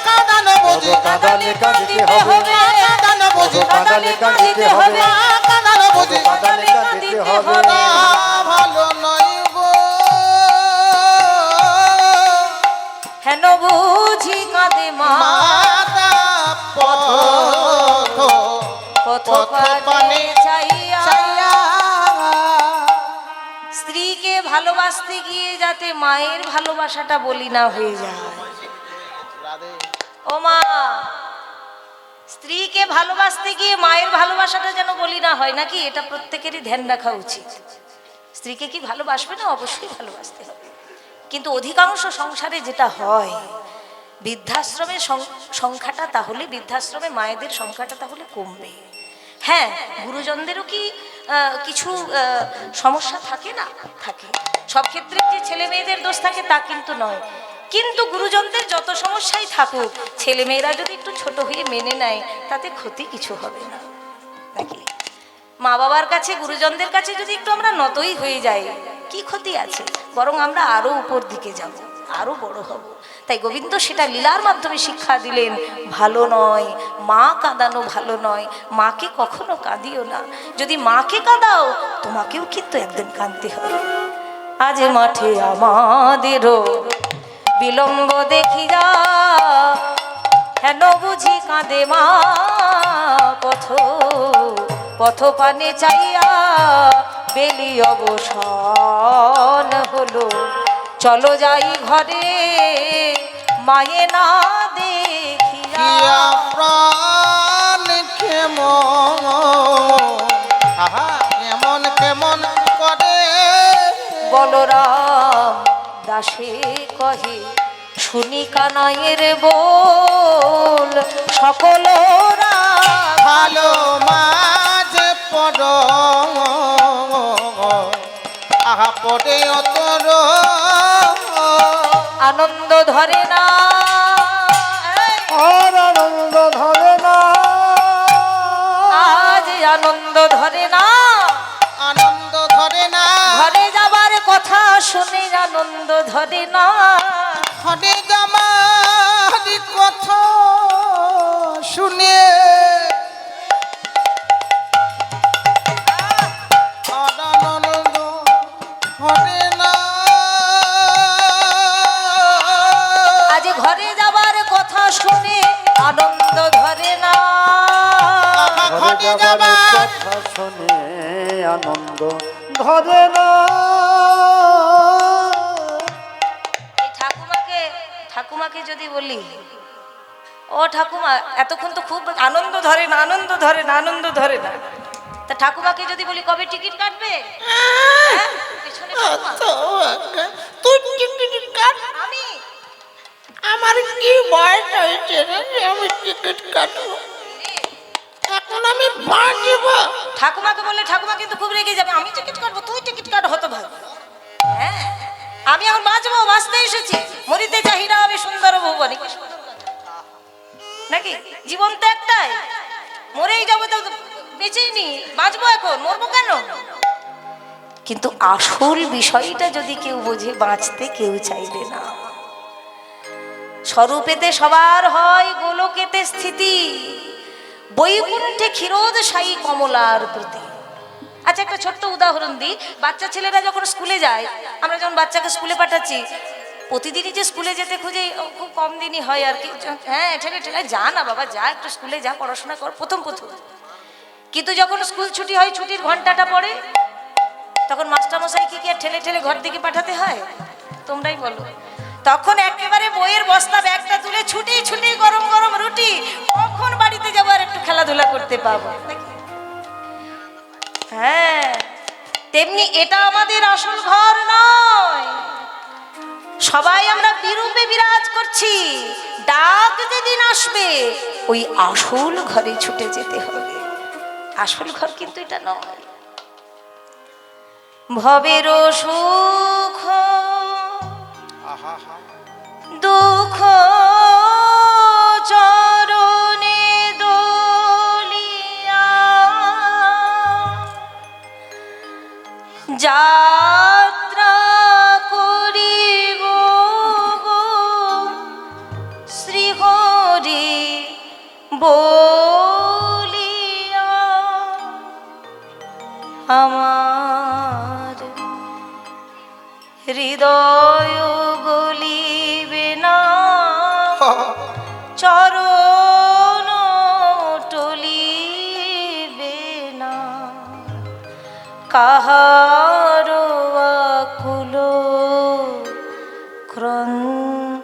কাঁদানো বুঝি কাঁদালে কাঁদিতে হবে, কাঁদানো বুঝি কাঁদালে কাঁদিতে হবে, কাঁদানো বুঝি কাঁদালে কাঁদিতে হবে। ভালো নয় গো, হেন বুঝি কাঁদে মা মাতা পথ পথ পানে চাইয়া। স্ত্রীকে ভালোবাসতে গিয়ে যাতে মায়ের ভালোবাসাটা বলি না হয়ে যায়। ও মা, স্ত্রীকে ভালোবাসতে গিয়ে মায়ের ভালোবাসাটা যেন বলি না হয়, নাকি এটা প্রত্যেকেরই ধ্যান রাখা উচিত। স্ত্রীকে কি ভালোবাসবে না? অবশ্যই ভালোবাসতে হবে, কিন্তু অধিকাংশ সংসারে যেটা হয় বৃদ্ধাশ্রমের সংখ্যাটা, তাহলে বৃদ্ধাশ্রমে মায়েদের সংখ্যাটা তাহলে কমবে। হ্যাঁ, গুরুজনদেরও কি কিছু সমস্যা থাকে না? থাকে। সব ক্ষেত্রে যে ছেলে মেয়েদের দোষ থাকে তা কিন্তু নয়, কিন্তু গুরুজনদের যত সমস্যাই থাকুক ছেলে মেয়েরা যদি একটু ছোট হয়ে মেনে নেয় তাতে ক্ষতি কিছু হবে না, নাকি? মা বাবার কাছে, গুরুজনদের কাছে যদি একটু আমরা নতই হয়ে যাই কি ক্ষতি আছে? বরং আমরা আরো উপর দিকে যাব, আরো বড় হব। তাই গোবিন্দ সেটা লীলার মাধ্যমে শিক্ষা দিলেন, ভালো নয় মা কাঁদানো, ভালো নয়, মাকে কখনো কাঁদিও না। যদি মাকে কাঁদাও তোমাকেও কিন্তু একদিন কাঁদতে হবে। আজ মাঠে আমাদেরও বিলম্ব দেখি যা, হেন বুঝি কাঁদে মা পথ পথ পানে চাইয়া, বেলি অবসান হলো চলো যাই ঘরে, মায়ে না দেখিয়া। প্রাণ কেমন, কেমন কেমন করে বলরাম দাসে কহে, শুনি কানাইয়ের বল, সকলরা ভালো মাঝে পড়, আহা পড়ে অতর আনন্দ ধরে না, আর আনন্দ ধরে না, আজ আনন্দ ধরে না, আনন্দ ধরে না, ঘরে যাবার কথা শুনে আনন্দ ধরে না, ঘরে যাবার কথা শুনে আনন্দ ধরে না, আজ ঘরে যাবার কথা শুনে আনন্দ ধরে না, ঘরে যাবার কথা শুনে আনন্দ ধরে না। এই ঠাকুমাকে যদি বলি, ও ঠাকুমা এতক্ষণ তো খুব আনন্দ ধরে না, আনন্দ ধরে না, আনন্দ ধরে না, তা ঠাকুমাকে যদি বলি কবে টিকিট কাটবে, হ্যাঁ? পেছনে ঠাকুমা। তুই টিকিট কাট, আমি আমার কি বয়স হয়েছে রে যে আমি টিকিট কাটবো? এখন তখন আমি বাঁচবো। ঠাকুমাকে বললে ঠাকুমা কিন্তু খুব রেগে যাবে। আমি টিকিট কাটবো, তুই টিকিট কাট, হতো ভাই। হ্যাঁ, আমি এখন বাঁচবো, বাঁচতে এসেছি। মরিতে চাহি না আমি সুন্দর ভুবনে। কি সুন্দর কথা। নাকি জীবন তো একটাই, মরেই যাবো, তো বেঁচেই নি, বাঁচবো এখন, মরবো কেন? কিন্তু আসল বিষয়টা যদি কেউ বোঝে, বাঁচতে কেউ চাইবে না। স্বরূপেতে সবার হয় গোলকেতে স্থিতি, বৈকুণ্ঠে ক্ষীরোদ সাই কমলার প্রতি। আচ্ছা, একটা ছোট্ট উদাহরণ দিই। বাচ্চা ছেলেরা যখন স্কুলে যায়, আমরা যখন বাচ্চাকে স্কুলে পাঠাচ্ছি, প্রতিদিনই যে স্কুলে যেতে খুঁজে, খুব কম দিনই হয় আর কি। হ্যাঁ, ঠেলে ঠেলে যা না বাবা, যা একটু স্কুলে যা, পড়াশোনা কর, প্রথম। কিন্তু যখন স্কুল ছুটি হয়, ছুটির ঘন্টাটা পড়ে, তখন মাস্টারমশাইকে কি আর ঠেলে ঠেলে ঘর থেকে পাঠাতে হয়? তোমরাই বলো। তখন একেবারে বইয়ের বস্তা ব্যাগটা তুলে ছুটি ছুটি, গরম গরম রুটি, কখন বাড়িতে যাবো আর একটু খেলাধুলা করতে পাবো। হ্যাঁ, তেমনি এটা আমাদের আসল ঘর নয়। সবাই আমরা বিরূপে বিরাজ করছি। ডাক যেদিন আসবে, ওই আসল ঘরে ছুটে যেতে হবে। আসল ঘর কিন্তু এটা নয়। ভবের সুখ দুঃখ চরণে দলিয়া, যাত্রা করিব গো শ্রীহরি বলিয়া। আমার হৃদয় গলিবে না, চরণ টলিবে না, কাহার আকুল ক্রন্দনে।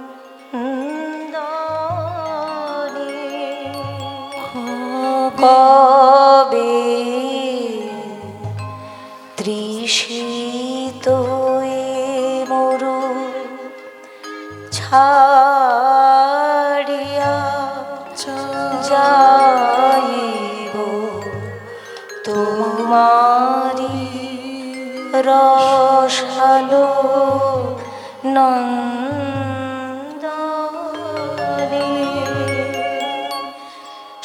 কবে তৃষিত মরু ছাড়িয়া যাইব তোমারি রসালো নন্দনে।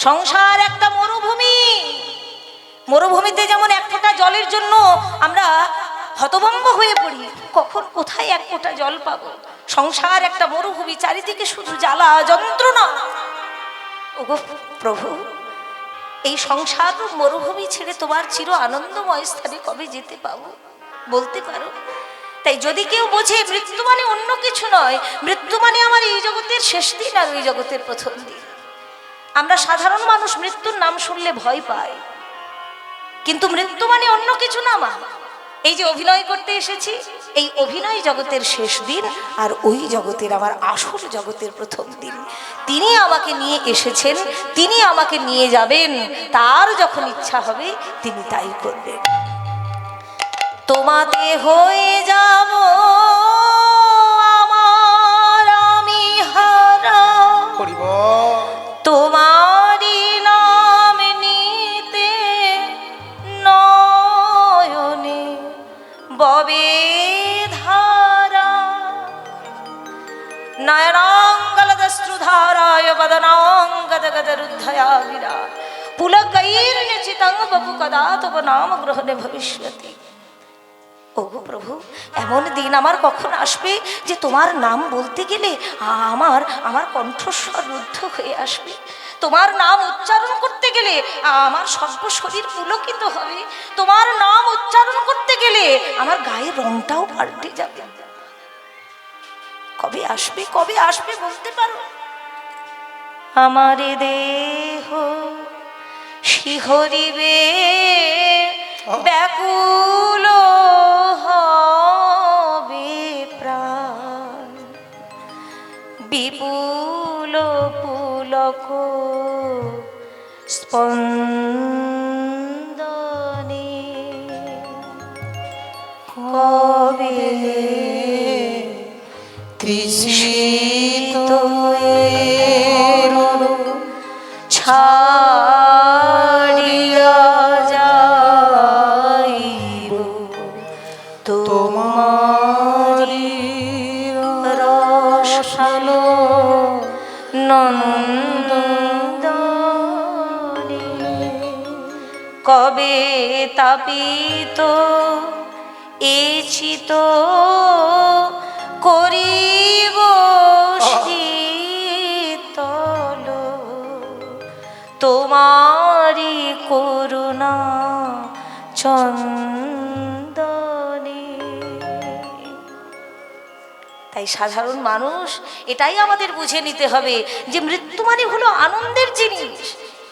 সংসার একটা মরুভূমি। মরুভূমিতে যেমন এক ফোঁটা জলের জন্য আমরা হতভম্ব হয়ে পড়ি, কখন কোথায় এক ফোঁটা জল পাবো। সংসার একটা মরুভূমি, চারিদিকে শুধু জ্বালা যন্ত্রণা। ওগো প্রভু, এই সংসার মরুভূমি ছেড়ে তোমার চির আনন্দময় স্থানে কবে যেতে পাবো, বলতে পারো? তাই যদি কেউ বোঝে মৃত্যু মানে অন্য কিছু নয়, মৃত্যু মানে আমার এই জগতের শেষ দিন আর ওই জগতের প্রথম দিন। আমরা সাধারণ মানুষ মৃত্যুর নাম শুনলে ভয় পাই, কিন্তু মৃত্যু মানে অন্য কিছু না। মা, এই যে অভিনয় করতে এসেছি, এই অভিনয় জগতের শেষ দিন আর ওই জগতের, আমার আসল জগতের প্রথম দিন। তিনি আমাকে নিয়ে এসেছেন, তিনি আমাকে নিয়ে যাবেন। তার যখন ইচ্ছা হবে তিনি তাই করবেন। তোমাতে হয়ে যাব আমার আমি হারা, তোমারি নাম নিতে নয়নে ববে ধারা, নয়নাঙ্গলদশ্রুধারায় বদনাঙ্গদগদরুদ্ধয়া বিরা, পুলকৈর্নিচিতং বপু কদা তব নাম গ্রহণে ভবিষ্যতি। ওগো প্রভু, এমন দিন আমার কখন আসবে যে তোমার নাম বলতে গেলে আমার কণ্ঠস্বর রুদ্ধ হয়ে আসবে। তোমার নাম উচ্চারণ করতে গেলে আমার সর্ব শরীর পুলকিত হবে। তোমার নাম উচ্চারণ করতে গেলে আমার গায়ের রংটাও পাল্টে যাবে। কবে আসবে, কবে আসবে বলতে পারো? আমার দেহ শিহরিবে ব্যাকুল হবে প্রাণ, বিপুল পুলক স্পন্দনে। কবে তৃষিত ছাড়ি বসালো নন্দনে, কবে তাপিত এচিত করিব শীতল, তোমারি করুণা চন্দনে। তাই সাধারণ মানুষ এটাই আমাদের বুঝে নিতে হবে যে মৃত্যু মানে হলো আনন্দের জিনিস,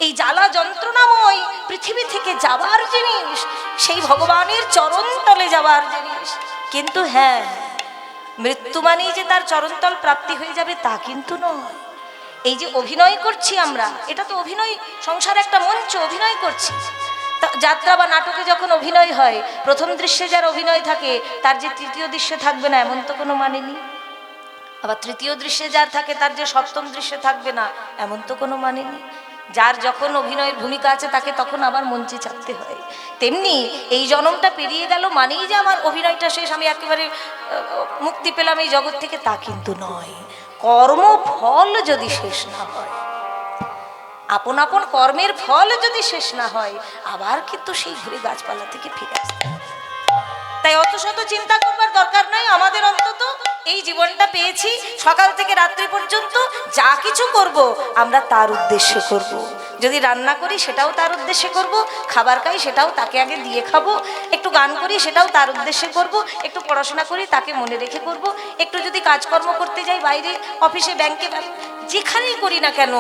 এই জ্বালা যন্ত্রণাময় পৃথিবী থেকে যাবার জিনিস, সেই ভগবানের চরণতলে যাবার জিনিস। কিন্তু হ্যাঁ, মৃত্যু মানেই যে তার চরণতল প্রাপ্তি হয়ে যাবে তা কিন্তু নয়। এই যে অভিনয় করছি আমরা, এটা তো অভিনয়, সংসার একটা মঞ্চ, অভিনয় করছি। যাত্রা বা নাটকে যখন অভিনয় হয়, প্রথম দৃশ্যে যার অভিনয় থাকে তার যে তৃতীয় দৃশ্যে থাকবে না এমন তো কোনো মানে নেই। আবার তৃতীয় দৃশ্যে যার থাকে তার যে সপ্তম দৃশ্যে থাকবে না এমন তো কোনো মানে নেই। যার যখন অভিনয়ের ভূমিকা আছে তাকে তখন আবার মঞ্চে চাপতে হয়। তেমনি এই জনমটা পেরিয়ে গেল মানেই যে আমার অভিনয়টা শেষ, আমি একেবারে মুক্তি পেলাম এই জগৎ থেকে, তা কিন্তু নয়। কর্মফল যদি শেষ না হয়, আপন আপন কর্মের ফল যদি শেষ না হয়, আবার কিন্তু সেই ঘুরে গাছপালা থেকে ফিরে আসতে হবে। তাই অত শত চিন্তা করবার দরকার নাই। আমাদের অন্তত এই জীবনটা পেয়েছি, সকাল থেকে রাত্রি পর্যন্ত যা কিছু করব আমরা তার উদ্দেশ্যে করব। যদি রান্না করি সেটাও তার উদ্দেশ্যে করব, খাবার খাই সেটাও তাকে আগে দিয়ে খাবো, একটু গান করি সেটাও তার উদ্দেশ্যে করব, একটু পড়াশোনা করি তাকে মনে রেখে করব, একটু যদি কাজকর্ম করতে যাই বাইরে, অফিসে, ব্যাংকে, যেখানেই করি না কেন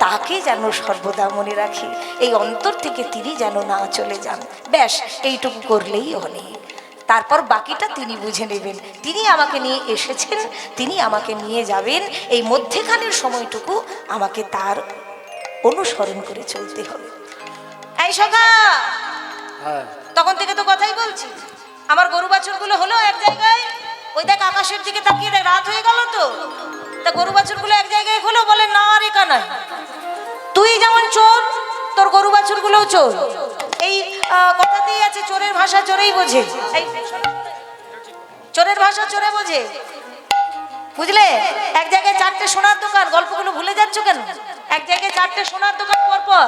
তাকে যেন সর্বদা মনে রাখি, এই অন্তর থেকে তিনি যেন না চলে যান। ব্যাস এইটুকু করলেই অনেক। তারপর বাকিটা তিনি বুঝে নেবেন। তিনি আমাকে নিয়ে এসেছেন, তিনি আমাকে নিয়ে যাবেন। এই মধ্যেখানের সময়টুকু আমাকে তার অনুসরণ করে চলতে হবে। এই সখা, তখন থেকে তো কথাই বলছি, আমার গরু বাছুরগুলো হলো এক জায়গায়, ওই দেখ আকাশের দিকে তাকিয়ে দেখ, রাত হয়ে গেল তো, তা গরু বাছুরগুলো এক জায়গায় হলো। বলে না রে কানাই, তুই যেমন চোর, তোর গরু বাছুরগুলোও চোর। এই কথাতেই আছে, চোরের ভাষা চোরেই বোঝে। এই চোরের ভাষা চোরে বোঝে, বুঝলে? এক জায়গায় চারটে সোনার দোকান, গল্পগুলো ভুলে যাচ্ছ কেন? এক জায়গায় চারটে সোনার দোকান পরপর।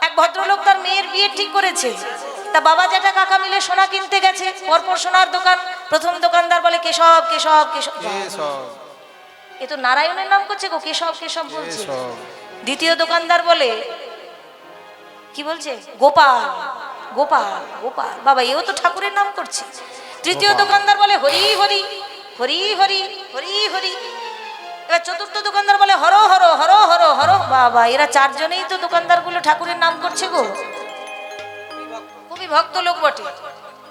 এক ভদ্রলোক তার মেয়ের বিয়ে ঠিক করেছে, তা বাবা জ্যাঠা কাকা মিলে সোনা কিনতে গেছে, পরপর সোনার দোকান। প্রথম দোকানদার বলে কেশব কেশব কেশব, এ তো নারায়ণের নাম করছে গো, কেশব কেশব বলছে। দ্বিতীয় দোকানদার বলে, কি বলছে? গোপাল গোপাল গোপাল, বাবা এও তো ঠাকুরের নাম করছে। তৃতীয় দোকানদার বলে হরি হরি হরি হরি হরি হরি। এবার চতুর্থ দোকানদার বলে হর হর হর হর হর। বাবা এরা চারজনেই তো দোকানদারগুলো ঠাকুরের নাম করছে গো, খুবই ভক্ত লোক বটে।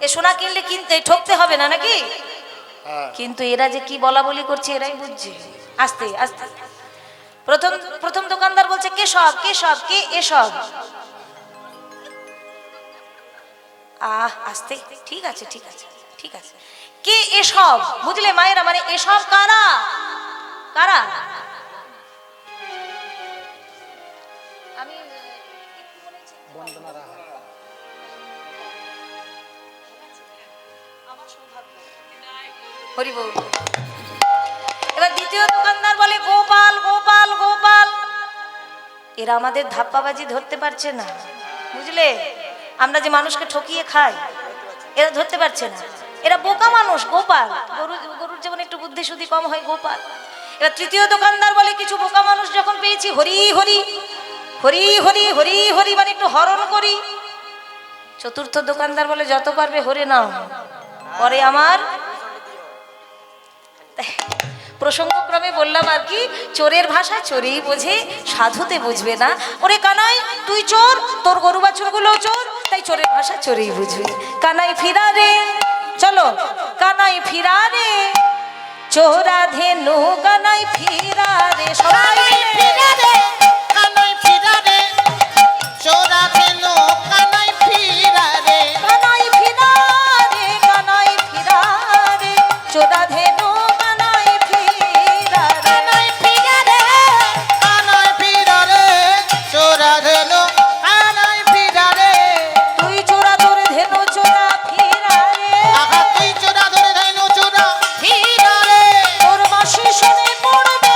এ সোনা কিনলে কিনতে ঠকতে হবে না নাকি? কিন্তু এরা যে কি বলা বলি করছে এরাই বুঝছে। আস্তে আস্তে প্রথম দোকানদার বলছে কেশব কেশব, কে এসব? আস্তে, ঠিক আছে ঠিক আছে ঠিক আছে, কে এসব? বুঝলে মায়েরা, মানে এসব কারা কারা? আমি হরি বল। এবার দ্বিতীয় দোকানদার বলে গোপাল গোপাল গোপাল। এরা আমাদের ধাপ্পাবাজি ধরতে পারছে না, বুঝলে? আমরা যে মানুষকে ঠকিয়ে খাই, এরা ধরতে পারছে না। এরা বোকা মানুষ, গোপাল। গরুর যেমন একটু বুদ্ধি শুদ্ধি কম হয়, গোপাল। এবার তৃতীয় দোকানদার বলে কিছু বোকা মানুষ যখন পেয়েছি, হরি হরি হরি হরি হরি হরি, মানে একটু হরণ করি। চতুর্থ দোকানদার বলে যত পারবে হরে নাও, পরে আমার। প্রসঙ্গক্রমে বললাম আর কি, চোরের ভাষা চোরেই বোঝে, সাধুতে বুঝবে না। ওরে কানাই তুই চোর, তোর গরু বাছুরগুলো চোর, তাই চোরের ভাষা চোরেই বুঝবি। কানাই ফিরা রে, চলো কানাই ফিরা রে, চোরা ধেনু কানাই ফিরা রে, সবাই ফিরা রে কানাই ফিরা রে, চোরা ধেনু কানাই ফিরা রে, কানাই ফিরা রে কানাই ফিরা রে, চোরা ধেনু কানাই ফিরা রে, কানাই ফিরা রে কানাই ফিরা রে, চোরা ধেনু কানাই ফিরা রে, তুই চোরা তোর ধেনু চোরা ফিরা রে, আহা তুই চোরা ধরে ধেনু চোরা ফিরা রে, তোর মাসি শুনে পড়বে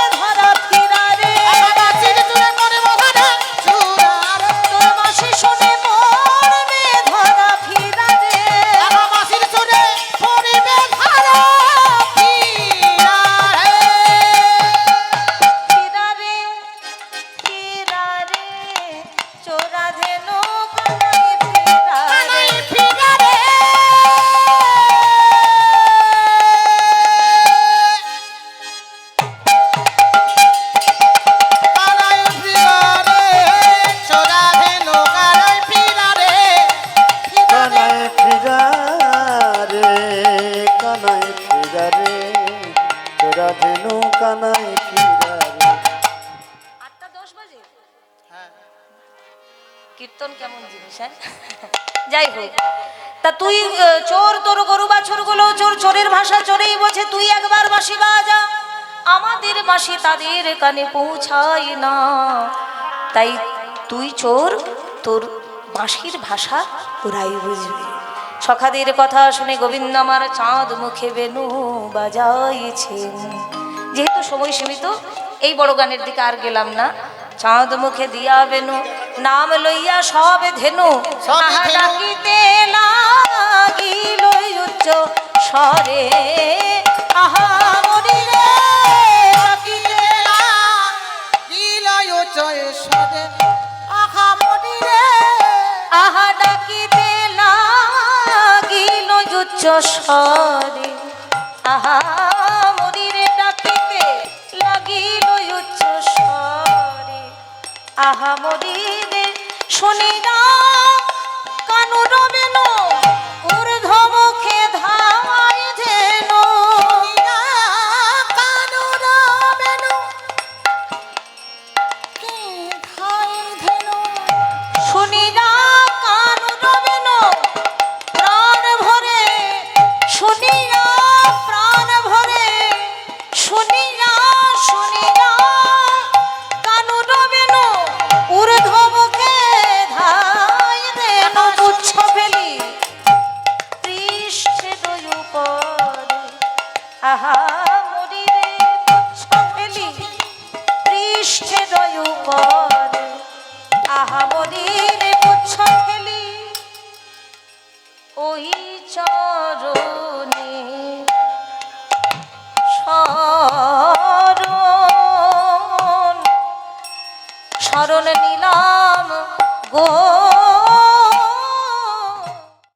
ধেনু কানাই ফিরা রে। 8:10 বাজে হ্যাঁ কীর্তন কেমন জিনিস হ্যাঁ যাই হোক তা তুই চোর তোর গরু বাছুর গুলো চোর চোরের ভাষা চোরেই বোঝে তুই একবার বাঁশি বাজা আমাদের বাঁশি তাদের কানে পৌঁছায় না তাই তুই চোর তোর বাঁশির ভাষা ওরাই বুঝবে সখাদের কথা শুনে গোবিন্দ আমার চাঁদ মুখে বেনু বাজাইছেন যেহেতু সময় সীমিত এই বড় গানের দিকে আর গেলাম না চাঁদ মুখে দিয়া বেনু নাম লইয়া সব ধেনু সব আহা ধেনু। ডাকিতে লাগিল উচ্চ স্বরে আহা মরি রে ডাকিতে গিলয় জয় সদে আহা মরি রে আহা ডাকিতে লাগিল উচ্চ স্বরে আহা মরি রে ডাকিতে লাগিল উচ্চ স্বরে আহা মরি রে শুনি না কানু রবেন ঊর্ধ্ব মুখে ধাই যেন কানু রবেনু কি ধাই ধেনু শুনি না কানু রবেন প্রাণ ভরে শুনি না প্রাণ ভরে শুনি না কানু রবেন ঊর্ধ্ব মুখে ধাই দেন তুচ্ছ ফেলি পৃষ্ঠে দয়ু পরে আহা মরি রে তুচ্ছ ফেলি পৃষ্ঠে দয়ু পরে আহা মরি রে তুচ্ছ ফেলি ওই চরণে শরণ নিলাম গো